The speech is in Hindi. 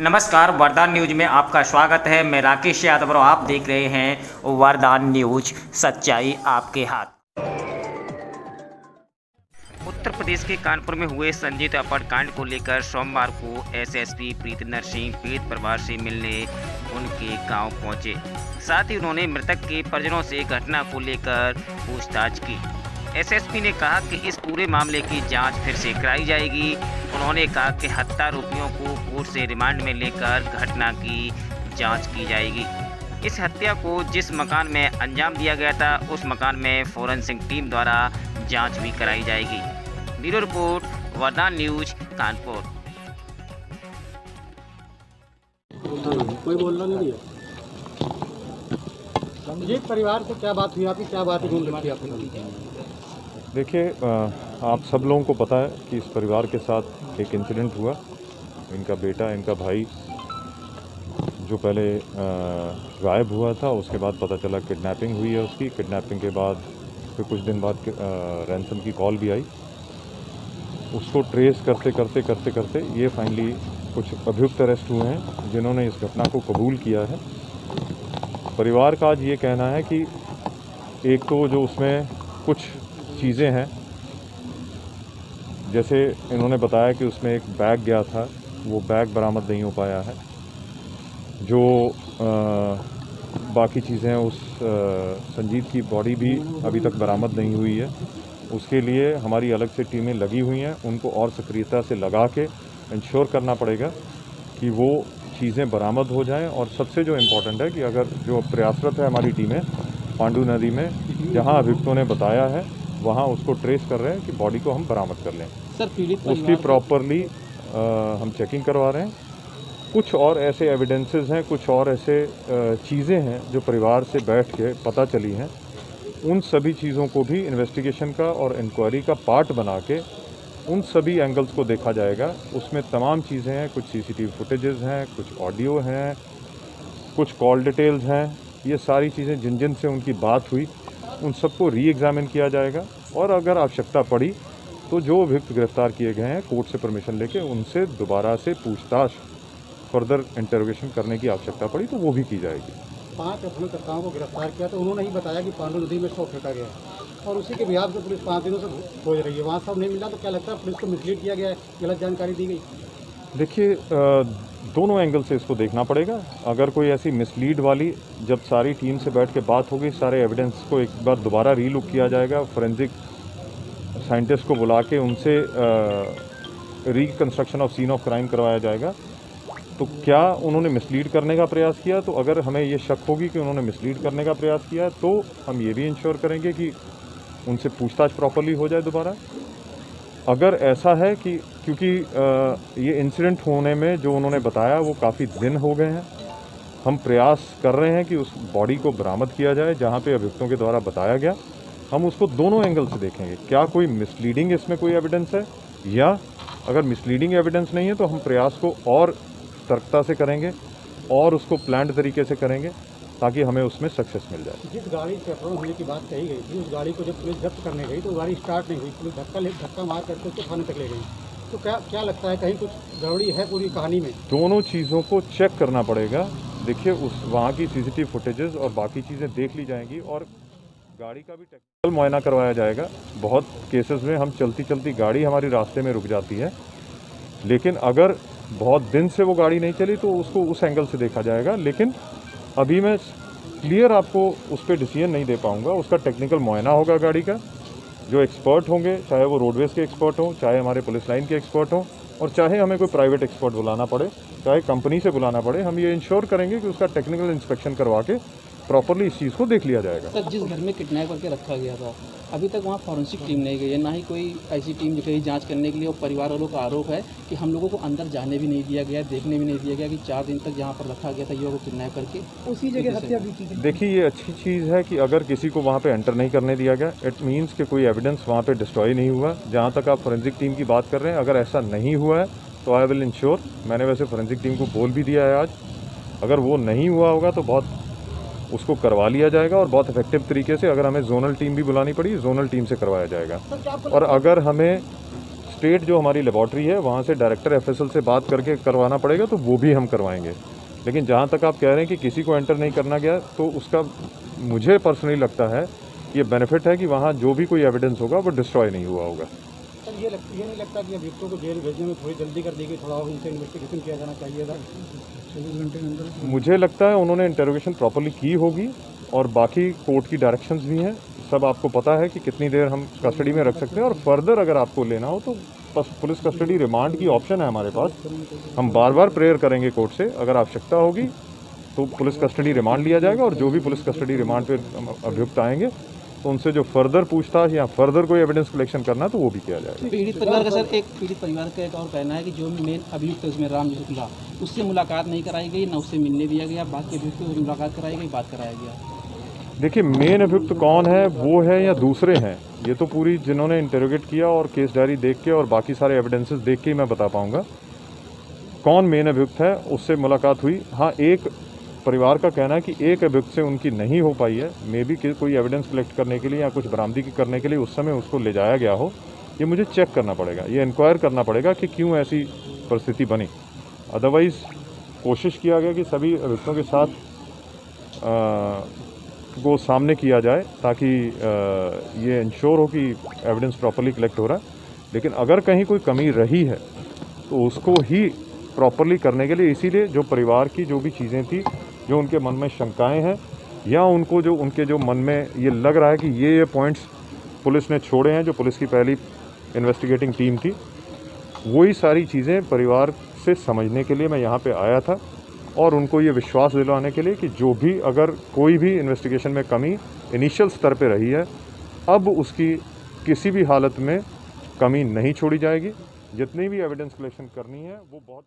नमस्कार, वरदान न्यूज में आपका स्वागत है। मैं राकेश यादव और आप देख रहे हैं वरदान न्यूज, सच्चाई आपके हाथ। उत्तर प्रदेश के कानपुर में हुए संजीत अपहरण को लेकर सोमवार को एसएसपी प्रीतिंदर सिंह पीड़ित परिवार से मिलने उनके गांव पहुंचे। साथ ही उन्होंने मृतक के परिजनों से घटना को लेकर पूछताछ की। एसएसपी ने कहा कि इस पूरे मामले की जांच फिर से कराई जाएगी। उन्होंने कहा कि हत्यारोपियों को कोर्ट से रिमांड में लेकर घटना की जांच की जाएगी। इस हत्या को जिस मकान में अंजाम दिया गया था उस मकान में फोरेंसिक टीम द्वारा जांच भी कराई जाएगी। ब्यूरो रिपोर्ट, वरदान न्यूज, कानपुर। कोई बोलना नहीं है। संजीत परिवार को क्या बात हुई, आपकी क्या बात है? देखिए, आप सब लोगों को पता है कि इस परिवार के साथ एक इंसिडेंट हुआ। इनका बेटा, इनका भाई जो पहले गायब हुआ था, उसके बाद पता चला किडनैपिंग हुई है उसकी। किडनैपिंग के बाद फिर कुछ दिन बाद रैंसम की कॉल भी आई। उसको ट्रेस करते ये फाइनली कुछ अभियुक्त अरेस्ट हुए हैं जिन्होंने इस घटना को कबूल किया है। परिवार का आज ये कहना है कि एक तो जो उसमें कुछ चीज़ें हैं, जैसे इन्होंने बताया कि उसमें एक बैग गया था, वो बैग बरामद नहीं हो पाया है। जो बाकी चीज़ें उस संजीत की बॉडी भी अभी तक बरामद नहीं हुई है। उसके लिए हमारी अलग से टीमें लगी हुई हैं। उनको और सक्रियता से लगा के इंश्योर करना पड़ेगा कि वो चीज़ें बरामद हो जाएं। और सबसे जो इम्पोर्टेंट है कि अगर जो प्रयासरत है हमारी टीमें पांडू नदी में, जहां अभियुक्तों ने बताया है वहां उसको ट्रेस कर रहे हैं कि बॉडी को हम बरामद कर लें। सर, पीड़ित उसकी प्रॉपरली हम चेकिंग करवा रहे हैं। कुछ और ऐसे एविडेंसेस हैं, कुछ और ऐसे चीज़ें हैं जो परिवार से बैठ के पता चली हैं। उन सभी चीज़ों को भी इन्वेस्टिगेशन का और इंक्वायरी का पार्ट बना के उन सभी एंगल्स को देखा जाएगा। उसमें तमाम चीज़ें हैं, कुछ सीसीटीवी फुटेजेस हैं, कुछ ऑडियो हैं, कुछ कॉल डिटेल्स हैं। ये सारी चीज़ें जिन जिन से उनकी बात हुई उन सबको री एग्जामिन किया जाएगा। और अगर आवश्यकता पड़ी तो जो अभियुक्त गिरफ्तार किए गए हैं कोर्ट से परमिशन लेके उनसे दोबारा से पूछताछ, फर्दर इंटरोगेशन करने की आवश्यकता पड़ी तो वो भी की जाएगी। 5 अपहरणकर्ताओं को गिरफ्तार किया तो उन्होंने ही बताया कि पांडू नदी में शव फेंका गया है और उसी के बिहार से पुलिस 5 दिनों से खोज रही है। वहाँ सब नहीं मिला तो क्या लगता है पुलिस को मिसलीड किया गया है, गलत जानकारी दी गई? देखिए, दोनों एंगल से इसको देखना पड़ेगा। अगर कोई ऐसी मिसलीड वाली, जब सारी टीम से बैठ के बात होगी, सारे एविडेंस को एक बार दोबारा रीलुक किया जाएगा, फोरेंसिक साइंटिस्ट को बुला के उनसे reconstruction of scene of crime करवाया जाएगा। तो क्या उन्होंने मिसलीड करने का प्रयास किया? तो अगर हमें ये शक होगी कि उन्होंने मिसलीड करने का प्रयास किया तो हम ये भी इंश्योर करेंगे कि उनसे पूछताछ प्रॉपर्ली हो जाए दोबारा। अगर ऐसा है कि क्योंकि ये इंसिडेंट होने में जो उन्होंने बताया वो काफ़ी दिन हो गए हैं, हम प्रयास कर रहे हैं कि उस बॉडी को बरामद किया जाए जहाँ पे अभियुक्तों के द्वारा बताया गया। हम उसको दोनों एंगल से देखेंगे, क्या कोई मिसलीडिंग इसमें कोई एविडेंस है, या अगर मिसलीडिंग एविडेंस नहीं है तो हम प्रयास को और सतर्कता से करेंगे और उसको प्लान्ड तरीके से करेंगे ताकि हमें उसमें सक्सेस मिल जाए। जिस गाड़ी से अपहरण होने की बात कही गई थी, उस गाड़ी को जब पुलिस जब्त करने गई तो गाड़ी स्टार्ट नहीं हुई। पुलिस धक्का मार करके उसको थाने तक ले गई। तो क्या लगता है कहीं कुछ गड़बड़ी है पूरी कहानी में? दोनों चीज़ों को चेक करना पड़ेगा। देखिए, उस वहाँ की सीसीटीवी फुटेजेस और बाकी चीज़ें देख ली जाएंगी और गाड़ी का भी टेक्निकल मुआयना करवाया जाएगा। बहुत केसेस में हम चलती गाड़ी हमारी रास्ते में रुक जाती है, लेकिन अगर बहुत दिन से वो गाड़ी नहीं चली तो उसको उस एंगल से देखा जाएगा। लेकिन अभी मैं क्लियर आपको उस पर डिसीजन नहीं दे पाऊँगा। उसका टेक्निकल मुआयना होगा गाड़ी का, जो एक्सपर्ट होंगे, चाहे वो रोडवेज़ के एक्सपर्ट हों, चाहे हमारे पुलिस लाइन के एक्सपर्ट हों, और चाहे हमें कोई प्राइवेट एक्सपर्ट बुलाना पड़े, चाहे कंपनी से बुलाना पड़े, हम ये इंश्योर करेंगे कि उसका टेक्निकल इंस्पेक्शन करवा के प्रॉपरली इस चीज़ को देख लिया जाएगा। सर, जिस घर में किडनैप करके रखा गया था अभी तक वहाँ फॉरेंसिक टीम नहीं गई है, ना ही कोई ऐसी टीम जो कहीं जांच करने के लिए। और परिवार वालों का आरोप है कि हम लोगों को अंदर जाने भी नहीं दिया गया, देखने भी नहीं दिया गया कि 4 दिन तक जहाँ पर रखा गया था युवक को किडनैप करके उसी जगह हत्या भी की। देखिए, ये अच्छी चीज़ है कि अगर किसी को वहाँ पे एंटर नहीं करने दिया गया, इट मीन्स कि कोई एविडेंस वहाँ पे डिस्ट्रॉय नहीं हुआ। जहाँ तक आप फोरेंसिक टीम की बात कर रहे हैं, अगर ऐसा नहीं हुआ है तो आई विल इंश्योर, मैंने वैसे फोरेंसिक टीम को बोल भी दिया है आज, अगर वो नहीं हुआ होगा तो बहुत उसको करवा लिया जाएगा और बहुत इफेक्टिव तरीके से, अगर हमें जोनल टीम भी बुलानी पड़ी, जोनल टीम से करवाया जाएगा। और अगर हमें स्टेट जो हमारी लेबॉर्ट्री है वहाँ से डायरेक्टर एफएसएल से बात करके करवाना पड़ेगा, तो वो भी हम करवाएंगे। लेकिन जहाँ तक आप कह रहे हैं कि किसी को एंटर नहीं करना गया, तो उसका मुझे पर्सनली लगता है ये बेनिफिट है कि वहाँ जो भी कोई एविडेंस होगा वो डिस्ट्रॉय नहीं हुआ होगा। सर ये नहीं लगता कि अभियुक्तों को जेल भेजने में थोड़ी जल्दी कर दी गई, थोड़ा और उनसे इन्वेस्टिगेशन किया जाना चाहिए था? 24 घंटे के अंदर मुझे लगता है उन्होंने इंटरोगेशन प्रॉपर्ली की होगी, और बाकी कोर्ट की डायरेक्शंस भी हैं, सब आपको पता है कि कितनी देर हम कस्टडी में रख सकते हैं, और फर्दर अगर आपको लेना हो तो पुलिस कस्टडी रिमांड की ऑप्शन है हमारे पास। हम बार बार प्रेयर करेंगे कोर्ट से, अगर आवश्यकता होगी तो पुलिस कस्टडी रिमांड लिया जाएगा, और जो भी पुलिस कस्टडी रिमांड पे अभियुक्त आएंगे तो उनसे जो फर्दर पूछताछ या फर्दर कोई एविडेंस कलेक्शन करना है तो वो भी किया जाएगा। पीड़ित परिवार का सर पीड़ित परिवार का एक और कहना है कि जो मेन अभियुक्त है उसमें राम शुक्ला, उससे मुलाकात नहीं कराई गई, ना उससे मिलने दिया गया, बाकी अभियुक्त से मुलाकात कराई गई, बात कराया गया। देखिए, मेन अभियुक्त कौन है, वो है या दूसरे हैं, ये तो पूरी जिन्होंने इंटरोगेट किया और केस डायरी देख के और बाकी सारे एविडेंसेस देख के ही मैं बता पाऊंगा कौन मेन अभियुक्त है। उससे मुलाकात हुई। हाँ, एक परिवार का कहना है कि एक अभियुक्त से उनकी नहीं हो पाई है, मे बी कोई एविडेंस कलेक्ट करने के लिए या कुछ बरामदगी करने के लिए उस समय उसको ले जाया गया हो। ये मुझे चेक करना पड़ेगा, ये इंक्वायर करना पड़ेगा कि क्यों ऐसी परिस्थिति बनी। अदरवाइज़ कोशिश किया गया कि सभी अभियुक्तों के साथ को सामने किया जाए, ताकि ये इंश्योर हो कि एविडेंस प्रॉपर्ली कलेक्ट हो रहा है। लेकिन अगर कहीं कोई कमी रही है तो उसको ही प्रॉपर्ली करने के लिए, इसीलिए जो परिवार की जो भी चीज़ें थी, जो उनके मन में शंकाएं हैं, या उनको जो उनके जो मन में ये लग रहा है कि ये पॉइंट्स पुलिस ने छोड़े हैं, जो पुलिस की पहली इन्वेस्टिगेटिंग टीम थी, वही सारी चीज़ें परिवार से समझने के लिए मैं यहाँ पे आया था, और उनको ये विश्वास दिलाने के लिए कि जो भी अगर कोई भी इन्वेस्टिगेशन में कमी इनिशियल स्तर पे रही है, अब उसकी किसी भी हालत में कमी नहीं छोड़ी जाएगी। जितनी भी एविडेंस कलेक्शन करनी है वो बहुत